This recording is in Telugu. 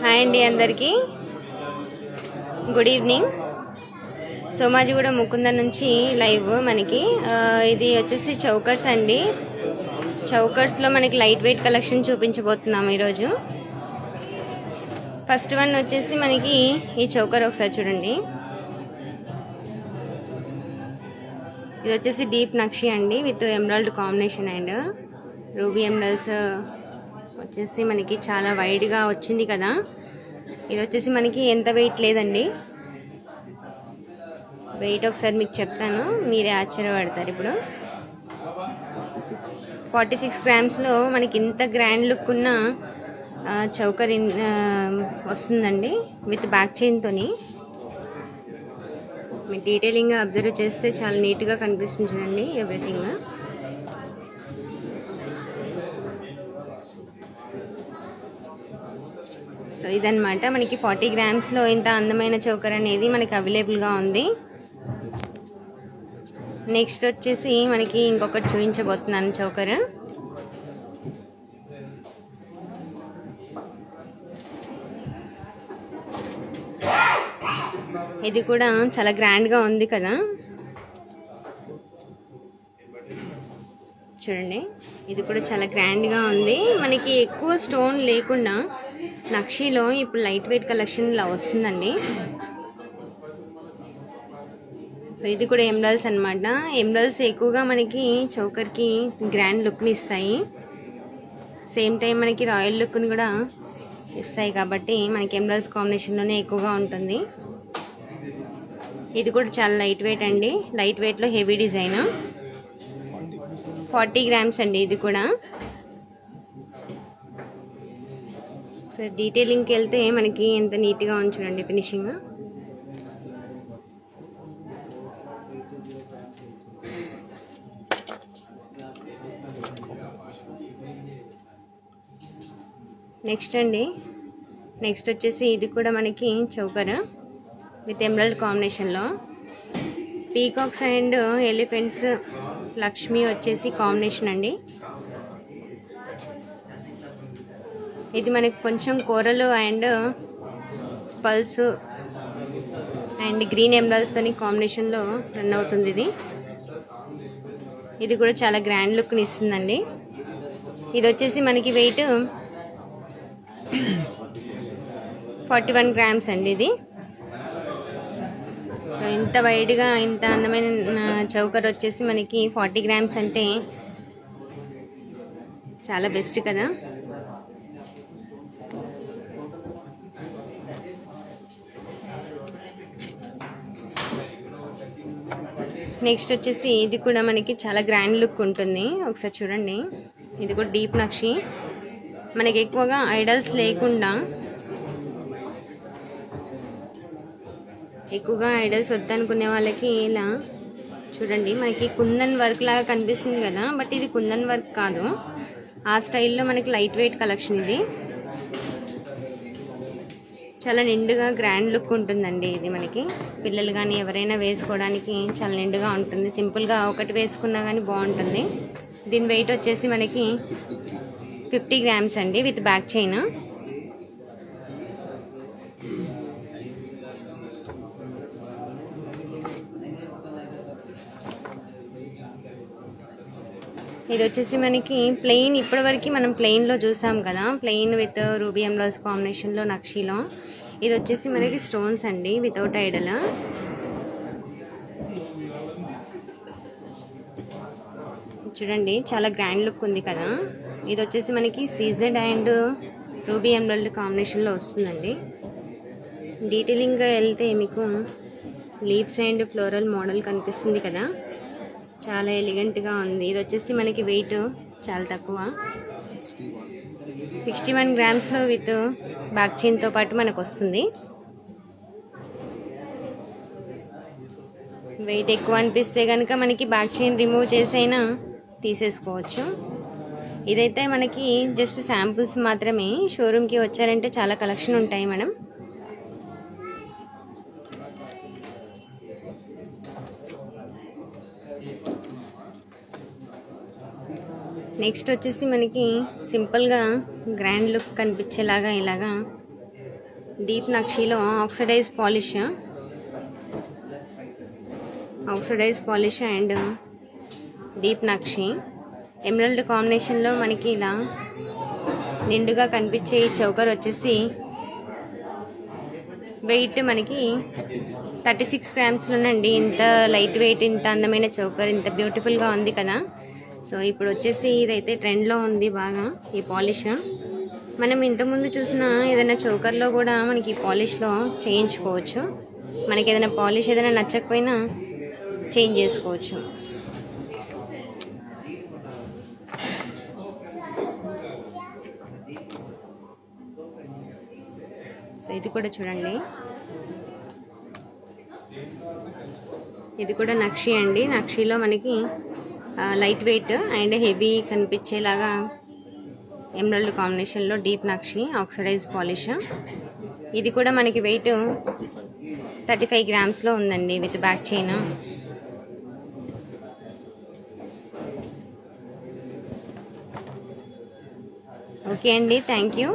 హాయ్ అండి అందరికీ, గుడ్ ఈవినింగ్. సోమాజిగూడ ముకుంద నుంచి లైవ్ మనకి ఇది వచ్చేసి చౌకర్స్ అండి. చౌకర్స్లో మనకి లైట్ వెయిట్ కలెక్షన్ చూపించబోతున్నాం ఈరోజు. ఫస్ట్ వన్ వచ్చేసి మనకి ఈ చౌకర్ ఒకసారి చూడండి. ఇది వచ్చేసి డీప్ నక్షి అండి with emerald combination and ruby emeralds వచ్చేసి మనకి చాలా వైడ్గా వచ్చింది కదా. ఇది వచ్చేసి మనకి ఎంత వెయిట్ లేదండి, వెయిట్ ఒకసారి మీకు చెప్తాను, మీరే ఆశ్చర్యపడతారు. ఇప్పుడు 46 గ్రామ్స్లో మనకి ఇంత గ్రాండ్ లుక్ ఉన్న చౌకర్ వస్తుందండి విత్ బ్యాక్ చైన్తోని. మీరు డీటెయిలింగ్గా అబ్జర్వ్ చేస్తే చాలా నీట్గా కనిపిస్తుంది చూడండి ఎవ్రీథింగ్. సో ఇదన్నమాట మనకి 40 గ్రామ్స్లో ఇంత అందమైన చౌకర్ అనేది మనకి అవైలబుల్గా ఉంది. నెక్స్ట్ వచ్చేసి మనకి ఇంకొకటి చూపించబోతున్నాను చౌకర్. ఇది కూడా చాలా గ్రాండ్గా ఉంది కదా చూడండి. ఇది కూడా చాలా గ్రాండ్గా ఉంది, మనకి ఎక్కువ స్టోన్ లేకుండా నక్షిలో ఇప్పుడు లైట్ వెయిట్ కలెక్షన్ ఇలా వస్తుందండి. సో ఇది కూడా ఎమరాల్డ్స్ అనమాట. ఎమరాల్డ్స్ ఎక్కువగా మనకి చౌకర్కి గ్రాండ్ లుక్ని ఇస్తాయి, సేమ్ టైం మనకి రాయల్ లుక్ని కూడా ఇస్తాయి కాబట్టి మనకి ఎమరాల్డ్స్ కాంబినేషన్లోనే ఎక్కువగా ఉంటుంది. ఇది కూడా చాలా లైట్ వెయిట్ అండి, లైట్ వెయిట్లో హెవీ డిజైన్. 40 గ్రామ్స్ అండి ఇది కూడా. సో డీటెయిలింగ్కి వెళ్తే మనకి ఎంత నీట్గా ఉంది చూడండి ఫినిషింగ్. నెక్స్ట్ అండి, నెక్స్ట్ వచ్చేసి ఇది కూడా మనకి చౌకర్ విత్ ఎమరాల్డ్ కాంబినేషన్లో పీకాక్స్ అండ్ ఎలిఫెంట్స్ లక్ష్మి వచ్చేసి కాంబినేషన్ అండి. ఇది మనకి కొంచెం కోరలు అండ్ పల్స్ అండ్ గ్రీన్ ఎమరాల్డ్స్తో కాంబినేషన్లో రన్ అవుతుంది ఇది. ఇది కూడా చాలా గ్రాండ్ లుక్ని ఇస్తుందండి. ఇది వచ్చేసి మనకి వెయిట్ 41 గ్రామ్స్ అండి ఇది. సో ఇంత వైడ్గా ఇంత అందమైన చౌకర్ వచ్చేసి మనకి 40 గ్రామ్స్ అంటే చాలా బెస్ట్ కదా. నెక్స్ట్ వచ్చేసి ఇది కూడా మనకి చాలా గ్రాండ్ లుక్ ఉంటుంది, ఒకసారి చూడండి. ఇది కూడా డీప్ నక్షి, మనకి ఎక్కువగా ఐడల్స్ లేకుండా ఎక్కువగా ఐడల్స్ వద్దనుకునే వాళ్ళకి ఇలా చూడండి మనకి కుందన్ వర్క్ లాగా కనిపిస్తుంది కదా, బట్ ఇది కుందన్ వర్క్ కాదు, ఆ స్టైల్లో మనకి లైట్ వెయిట్ కలెక్షన్. ఇది చాలా నిండుగా గ్రాండ్ లుక్ ఉంటుందండి. ఇది మనకి పిల్లలు కానీ ఎవరైనా వేసుకోవడానికి చాలా నిండుగా ఉంటుంది, సింపుల్గా ఒకటి వేసుకున్నా కానీ బాగుంటుంది. దీని వెయిట్ వచ్చేసి మనకి 50 గ్రామ్స్ అండి విత్ బ్యాక్ చైన్. ఇది వచ్చేసి మనకి ప్లెయిన్, ఇప్పటివరకు మనం ప్లెయిన్లో చూసాం కదా, ప్లెయిన్ విత్ రూబీ ఎమరాల్డ్స్ కాంబినేషన్లో నక్షిలో. ఇది వచ్చేసి మనకి స్టోన్స్ అండి వితౌట్ ఐడల్. చూడండి చాలా గ్రాండ్ లుక్ ఉంది కదా. ఇది వచ్చేసి మనకి సీజెడ్ అండ్ రూబీ ఎమరాల్డ్ కాంబినేషన్లో వస్తుందండి. డీటెయిలింగ్గా వెళ్తే మీకు లీవ్స్ అండ్ ఫ్లోరల్ మోడల్ కనిపిస్తుంది కదా, చాలా ఎలిగెంట్గా ఉంది. ఇది వచ్చేసి మనకి వెయిట్ చాలా తక్కువ, 61 గ్రామ్స్లో విత్ బ్యాక్ చైన్తో పాటు మనకు వస్తుంది. వెయిట్ ఎక్కువ అనిపిస్తే కనుక మనకి బ్యాక్ చైన్ రిమూవ్ చేసైనా తీసేసుకోవచ్చు. ఇదైతే మనకి జస్ట్ శాంపుల్స్ మాత్రమే, షోరూమ్కి వచ్చారంటే చాలా కలెక్షన్ ఉంటాయి మేడం. నెక్స్ట్ వచ్చేసి మనకి సింపుల్గా గ్రాండ్ లుక్ కనిపించేలాగా ఇలాగా డీప్ నక్షీలో oxidise polish and deep nakshi emerald కాంబినేషన్లో మనకి ఇలా నిండుగా కనిపించే చౌకర్ వచ్చేసి వెయిట్ మనకి 36 గ్రామ్స్లోనండి. ఇంత లైట్ వెయిట్, ఇంత అందమైన చౌకర్, ఇంత బ్యూటిఫుల్గా ఉంది కదా. సో ఇప్పుడు వచ్చేసి ఇదైతే ట్రెండ్లో ఉంది బాగా ఈ పాలిష్. మనం ఇంతకుముందు చూసిన ఏదైనా చౌకర్లో కూడా మనకి ఈ పాలిష్లో చేయించుకోవచ్చు. మనకి ఏదైనా పాలిష్ ఏదైనా నచ్చకపోయినా చేంజ్ చేసుకోవచ్చు. సో ఇది కూడా చూడండి, ఇది కూడా నక్షి అండి. నక్షిలో మనకి లైట్ వెయిట్ అండ్ హెవీ కనిపించేలాగా ఎమరల్డ్ కాంబినేషన్లో డీప్ నక్షి ఆక్సిడైజ్ పాలిష్. ఇది కూడా మనకి వెయిట్ 35 గ్రామ్స్లో ఉందండి విత్ బ్యాక్ చైన్. ఓకే అండి, థ్యాంక్ యూ.